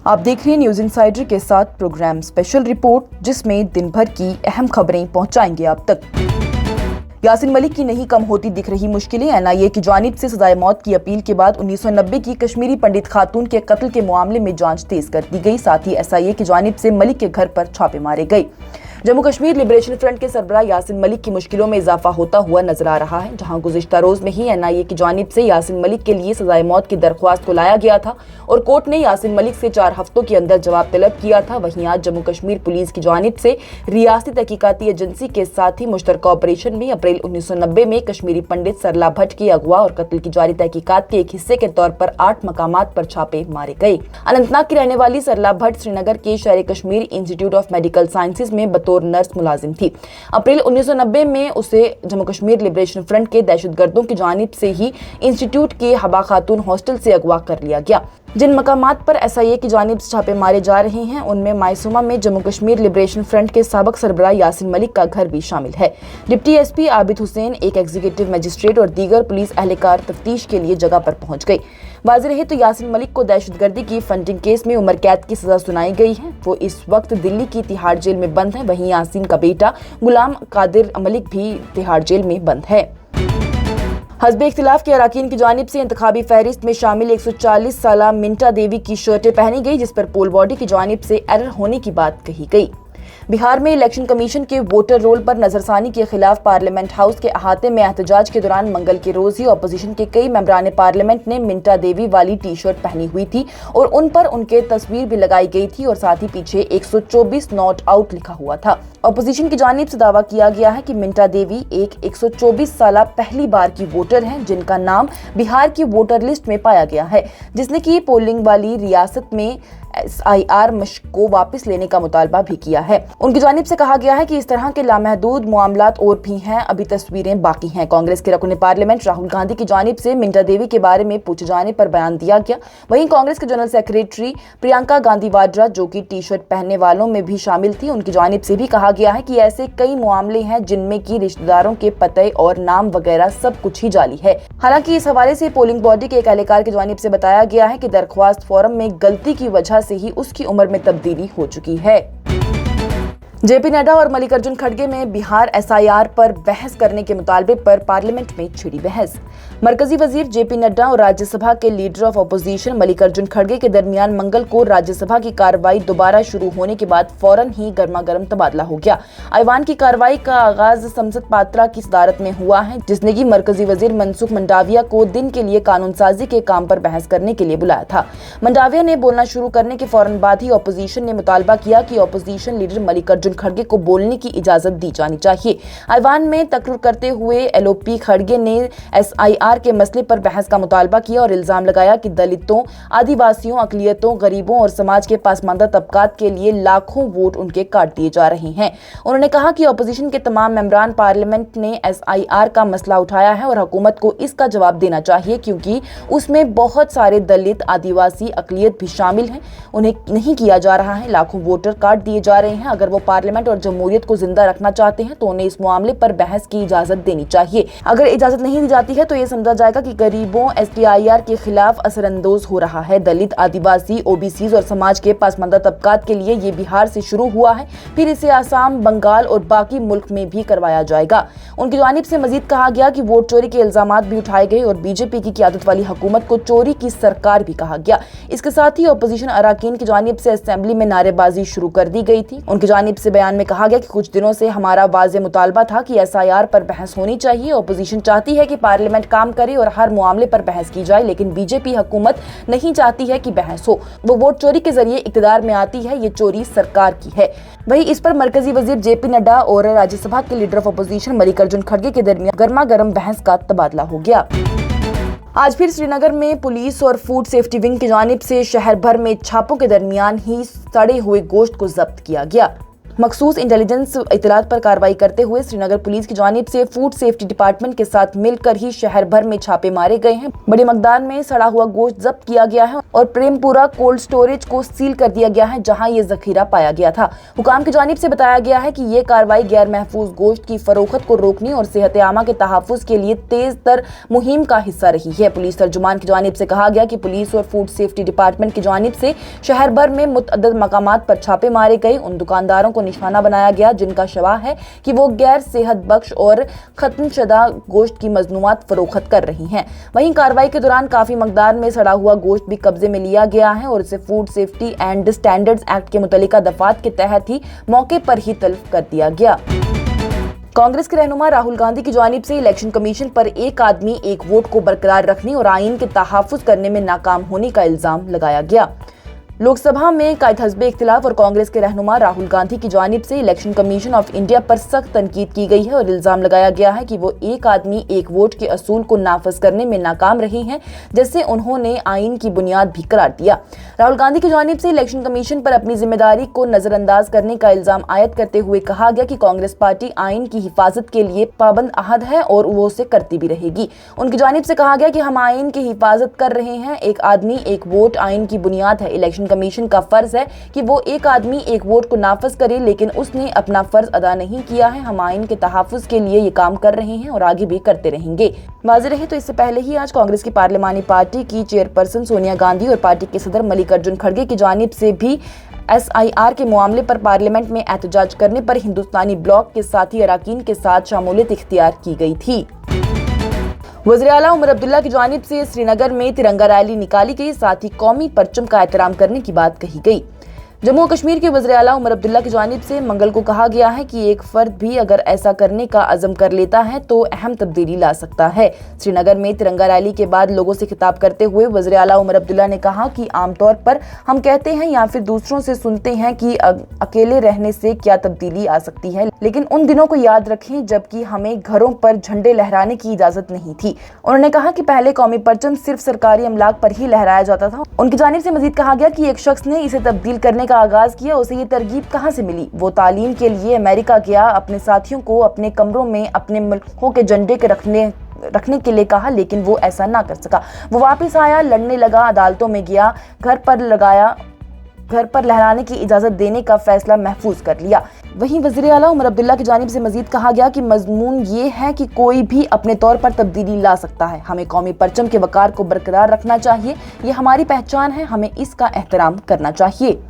आप देख रहे हैं न्यूज इनसाइडर के साथ प्रोग्राम स्पेशल रिपोर्ट, जिसमें दिन भर की अहम खबरें पहुंचाएंगे आप तक। यासिन मलिक की नहीं कम होती दिख रही मुश्किलें। एनआईए की जानिब से सजाए मौत की अपील के बाद 1990 की कश्मीरी पंडित खातून के कत्ल के मामले में जांच तेज कर दी गई। साथ ही एसआईए की जानिब से मलिक के घर पर छापे मारे गए। जम्मू कश्मीर लिबरेशन फ्रंट के सरबराह यासिन मलिक की मुश्किलों में इजाफा होता हुआ नजर आ रहा है। जहां गुज़िश्ता रोज में ही एनआईए की जानिब से यासिन मलिक के लिए सजाए मौत की दरख्वास्त को लाया गया था और कोर्ट ने यासिन मलिक से 4 हफ्तों के अंदर जवाब तलब किया था। वहीं आज जम्मू कश्मीर पुलिस की जानिब से रियासती तहकीकाती एजेंसी के साथ ही मुश्तरका ऑपरेशन में अप्रैल 1990 में कश्मीरी पंडित सरला भट्ट के अगवा और कत्ल की जारी तहकीकात के एक हिस्से के तौर पर 8 मकामात पर छापे मारे गए। अनंतनाग की रहने वाली सरला भट्ट श्रीनगर के शेर Kashmir institute of medical sciences में बतौर नर्स मुलाजिम थी। अप्रैल 1990 में उसे जम्मू कश्मीर लिबरेशन फ्रंट के दहशतगर्दों की जानिब से ही इंस्टीट्यूट के हबा खातून हॉस्टल से अगवा कर लिया गया। जिन मकामात पर एसआईए की जानिब से छापे मारे जा रहे हैं उनमें मायसूमा में जम्मू कश्मीर लिबरेशन फ्रंट के साबिक सरबराह यासिन मलिक का घर भी शामिल है। डिप्टी एसपी आबिद हुसैन, एक एग्जीक्यूटिव मजिस्ट्रेट और दीगर पुलिस एहलकार तफ्तीश के लिए जगह पर पहुंच गए। वाज़ेह रहे तो यासिन मलिक को दहशतगर्दी की फंडिंग केस में उम्र कैद की सजा सुनाई गई है। वो इस वक्त दिल्ली की तिहाड़ जेल में बंद है। वहीं यासिन का बेटा गुलाम कादिर मलिक भी तिहाड़ जेल में बंद है। हज़ब इख्तिलाफ के अराकीन की जानिब से इंतखाबी फहरिस्त में शामिल 140 साला मिंटा देवी की शर्टें पहनी गई, जिस पर पोल बॉडी की जानिब से एरर होने की बात कही गई। बिहार में इलेक्शन कमीशन के वोटर रोल पर नजरसानी के खिलाफ पार्लियामेंट हाउस के अहाते में एहतजाज के दौरान मंगल के रोज ही अपोजिशन के कई मेंबरान पार्लियामेंट ने मिंटा देवी वाली टी शर्ट पहनी हुई थी और उन पर उनके तस्वीर भी लगाई गई थी और साथ ही पीछे 124 नॉट आउट लिखा हुआ था। अपोजिशन की जानिब से दावा किया गया है कि मिंटा देवी एक 124 साला पहली बार की वोटर हैं जिनका नाम बिहार की वोटर लिस्ट में पाया गया है, जिसने की पोलिंग वाली रियासत में SIR मश्क को वापस लेने का मुतालबा भी किया है। उनकी जानिब से कहा गया है कि इस तरह के लामहदूद मामलात और भी हैं, अभी तस्वीरें बाकी हैं। कांग्रेस के रकुन पार्लियामेंट राहुल गांधी की जानिब से मिंटा देवी के बारे में पूछे जाने पर बयान दिया गया। वहीं कांग्रेस के जनरल सेक्रेटरी प्रियंका गांधी वाड्रा, जो कि टी शर्ट पहनने वालों में भी शामिल थी, उनकी जानिब से भी कहा गया है कि ऐसे कई मामले हैं जिनमें की रिश्तेदारों के पते और नाम वगैरह सब कुछ ही जाली है। हालांकि इस हवाले से पोलिंग बॉडी के एक एहलकार की जानिब से बताया गया है कि दरख्वास्त फॉर्म में गलती की वजह से ही उसकी उम्र में तब्दीली हो चुकी है। जेपी नड्डा और मल्लिकार्जुन खड़गे में बिहार SIR पर बहस करने के मुतालबे पर पार्लियामेंट में छिड़ी बहस। मरकजी वजीर जेपी नड्डा और राज्यसभा के लीडर ऑफ अपोजिशन मल्लिकार्जुन खड़गे के दरमियान मंगल को राज्यसभा की कार्रवाई दोबारा शुरू होने के बाद फौरन ही गर्मा गर्म तबादला हो गया। ऐवान की कार्रवाई का आगाज संसद पात्रा की सदारत में हुआ है, जिसने की मरकजी वजीर मनसुख मंडाविया को दिन के लिए कानून साजी के काम पर बहस करने के लिए बुलाया था। मंडाविया ने बोलना शुरू करने के फौरन बाद ही अपोजिशन ने मुतालबा किया कि अपोजिशन लीडर मल्लिकार्जुन खड़गे को बोलने की इजाजत दी जानी चाहिए। ऐवान में तकरीर करते हुए LOP खड़गे ने SIR के मसले पर बहस का मुतालबा किया और इल्जाम लगाया कि दलितों, आदिवासियों, अकलियतों, गरीबों और समाज के पासमानदा तबकात के लिए लाखों वोट उनके काट दिए जा रहे हैं। उन्होंने कहा कि अपोजिशन के तमाम मेंबरान पार्लियामेंट ने SIR का मसला उठाया है और हुकूमत को इसका जवाब देना चाहिए, क्योंकि उसमें बहुत सारे दलित, आदिवासी, अकलियत भी शामिल हैं। उन्हें नहीं किया जा रहा है, लाखों वोटर काट दिए जा रहे हैं। अगर वो पार्लियामेंट और जमहूरियत को जिंदा रखना चाहते हैं तो उन्हें इस मामले पर बहस की इजाजत देनी चाहिए। अगर इजाजत नहीं दी जाती है तो ये समझा जाएगा कि गरीबों STIR के खिलाफ असरअंदोज हो रहा है। दलित, आदिवासी, OBCs और समाज के पासमानदा तबकात के लिए ये बिहार से शुरू हुआ है, फिर इसे आसाम, बंगाल और बाकी मुल्क में भी करवाया जाएगा। उनकी जानिब से मजीद कहा गया कि वोट चोरी के इल्जामात भी उठाए गए और बीजेपी की क़यादत वाली हुकूमत को चोरी की सरकार भी कहा गया। इसके साथ ही अपोजिशन अराकीन की जानिब से असेंबली में नारेबाजी शुरू कर दी गई थी। उनकी जानिब से बयान में कहा गया कि कुछ दिनों से हमारा वाज़ेह मुतालबा था कि SIR पर बहस होनी चाहिए। अपोजिशन चाहती है कि पार्लियामेंट काम करे और हर मामले पर बहस की जाए, लेकिन बीजेपी हुकूमत नहीं चाहती है कि बहस हो। वो वोट चोरी के जरिए इक़्तिदार में आती है, ये चोरी सरकार की है। वहीं इस पर मरकजी वजीर जेपी नड्डा और राज्यसभा के लीडर ऑफ अपोजिशन मल्लिकार्जुन खड़गे के दरमियान गर्मा गर्म बहस का तबादला हो गया। आज फिर श्रीनगर में पुलिस और फूड सेफ्टी विंग की जानिब से शहर भर में छापों के दरमियान ही सड़े हुए गोश्त को जब्त किया गया। मखसूस इंटेलिजेंस इतलात पर कार्रवाई करते हुए श्रीनगर पुलिस की जानिब से फूड सेफ्टी डिपार्टमेंट के साथ मिलकर ही शहर भर में छापे मारे गए हैं। बड़ी मकदार में सड़ा हुआ गोश्त जब्त किया गया है और प्रेमपुरा कोल्ड स्टोरेज को सील कर दिया गया है, जहां ये जखीरा पाया गया था। हुकाम की जानिब से बताया गया है कि ये कार्रवाई गैर महफूज गोश्त की फरोख्त को रोकने और सेहत आमा के तहफ्फुज के लिए तेज तर मुहिम का हिस्सा रही है। पुलिस तर्जुमान की जानिब से कहा गया कि पुलिस और फूड सेफ्टी डिपार्टमेंट की जानिब से शहर भर में मुतअद्दिद मकामात पर छापे मारे गए। उन दुकानदारों को निशाना बनाया गया जिनका शवा है कि वो गैर सेहत बख्श और खत्म शुदा गोश्त की मजनूआत फरोख्त कर रही हैं। वहीं कार्रवाई के दौरान काफी मकदार में सड़ा हुआ गोश्त भी कब्जे में लिया गया है और इसे food safety and standards act के मुतल्लिका दफात के तहत ही मौके पर ही तल्फ कर दिया गया। कांग्रेस के रहनुमा राहुल गांधी की जानिब से इलेक्शन कमीशन पर एक आदमी एक वोट को बरकरार रखने और आईन के तहफ्फुज करने में नाकाम होने का इल्जाम लगाया गया। लोकसभा में कायद हस्बे इख्तिलाफ और कांग्रेस के रहनुमा राहुल गांधी की जानिब से इलेक्शन कमीशन ऑफ इंडिया पर सख्त तनकीद की गई है और इल्जाम लगाया गया है कि वो एक आदमी एक वोट के असूल को नाफज करने में नाकाम रहे हैं, जैसे उन्होंने आईन की बुनियाद भी करार दिया। राहुल गांधी की जानिब से इलेक्शन कमीशन पर अपनी जिम्मेदारी को नजरअंदाज करने का इल्जाम आयद करते हुए कहा गया कि कांग्रेस पार्टी आईन की हिफाजत के लिए पाबंद अहद है और वो उसे करती भी रहेगी। उनकी जानिब से कहा गया कि हम आईन की हिफाजत कर रहे हैं। एक आदमी एक वोट आईन की बुनियाद है। इलेक्शन कमीशन का फर्ज है कि वो एक आदमी एक वोट को नाफज करे, लेकिन उसने अपना फर्ज अदा नहीं किया है। हम आईन के तहफ्फुज के लिए ये काम कर रहे हैं और आगे भी करते रहेंगे। वाज़ेह रहे तो इससे पहले ही आज कांग्रेस की पार्लिमानी पार्टी की चेयरपर्सन सोनिया गांधी और पार्टी के सदर मल्लिकार्जुन खड़गे की जानिब से भी SIR के मामले पर पार्लियामेंट में एहतजाज करने पर हिंदुस्तानी ब्लॉक के साथी अरकान के साथ शमूलियत इख्तियार की गई थी। वज़ीर आला उमर अब्दुल्ला की जानिब से श्रीनगर में तिरंगा रैली निकाली गई, साथ ही कौमी परचम का एहतराम करने की बात कही गई। जम्मू और कश्मीर के वज़ीर आला उमर अब्दुल्ला की जानिब से मंगल को कहा गया है कि एक फर्द भी अगर ऐसा करने का अज़म कर लेता है तो अहम तब्दीली ला सकता है। श्रीनगर में तिरंगा रैली के बाद लोगों से खिताब करते हुए वज़ीर आला उमर अब्दुल्ला ने कहा कि आमतौर पर हम कहते हैं या फिर दूसरों से सुनते हैं कि अकेले रहने से क्या तब्दीली आ सकती है, लेकिन उन दिनों को याद रखें जबकि हमें घरों पर झंडे लहराने की इजाजत नहीं थी। उन्होंने कहा कि पहले कौमी परचम सिर्फ सरकारी अमलाक पर ही लहराया जाता था। उनकी जानिब से मजीद कहा गया कि एक शख्स ने इसे तब्दील करने का आगाज किया, उसे ये तरगीब कहां से मिली? वो तालीम के लिए अमेरिका गया, अपने साथियों को अपने कमरों में अपने मुल्कों के झंडे के रखने के लिए कहा, लेकिन वो ऐसा ना कर सका। वो वापस आया, लड़ने लगा, अदालतों में गया, घर पर लहराने की इजाजत देने का फैसला महफूज कर लिया। वहीं वज़ीर आला उमर अब्दुल्ला की जानिब से मजीद कहा गया कि मजमून ये है कि कोई भी अपने तौर पर तब्दीली ला सकता है। हमें कौमी परचम के वकार को बरकरार रखना चाहिए, ये हमारी पहचान है, हमें इसका एहतराम करना चाहिए।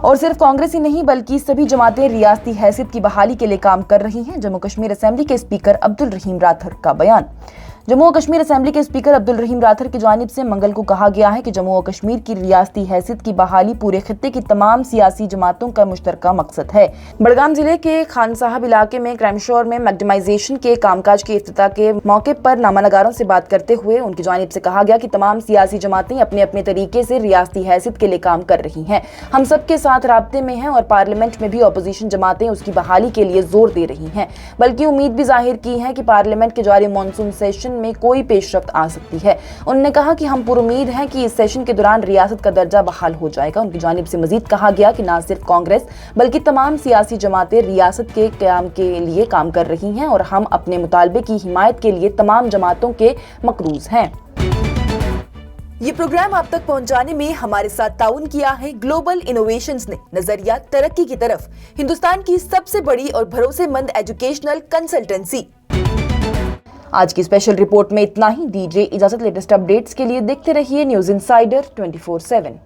और सिर्फ कांग्रेस ही नहीं बल्कि सभी जमातें रियासती हैसियत की बहाली के लिए काम कर रही हैं। जम्मू कश्मीर असेंबली के स्पीकर अब्दुल रहीम राठौर का बयान। जम्मू और कश्मीर असेंबली के स्पीकर अब्दुल रहीम राठौर की जानिब से मंगल को कहा गया है कि जम्मू और कश्मीर की रियासती हैसियत की बहाली पूरे खित्ते की तमाम सियासी जमातों का मुश्तरका मकसद है। बड़गाम जिले के खान साहब इलाके में क्राइमशोर में मैग्नेटाइजेशन के कामकाज के इफ्तिताह के मौके पर नामानगारों से बात करते हुए उनकी जानिब से कहा गया कि तमाम सियासी जमातें अपने अपने तरीके से रियासती हैसियत के लिए काम कर रही हैं। हम सबके साथ राब्ते में हैं और पार्लियामेंट में भी अपोजिशन जमातें उसकी बहाली के लिए जोर दे रही हैं, बल्कि उम्मीद भी जाहिर की है कि पार्लियामेंट के जारी मॉनसून सेशन में कोई पेशरफ्त आ सकती है। उन्होंने कहा कि हम पुरुमीद हैं कि इस सेशन के दौरान रियासत का दर्जा बहाल हो जाएगा। उनकी जानिब से मजीद कहा गया कि न सिर्फ कांग्रेस बल्कि तमाम सियासी जमातें रियासत के क़याम के लिए काम कर रही हैं और हम अपने मुतालबे की हिमायत के लिए तमाम जमातों के मकरूज हैं। ये प्रोग्राम आप तक पहुंचाने में हमारे साथ ताउन किया है ग्लोबल इनोवेशंस ने। नजरिया तरक्की की तरफ, हिंदुस्तान की सबसे बड़ी और भरोसेमंद एजुकेशनल कंसल्टेंसी। आज की स्पेशल रिपोर्ट में इतना ही। दीजिए इजाजत। लेटेस्ट अपडेट्स के लिए देखते रहिए न्यूज़ इनसाइडर 24/7।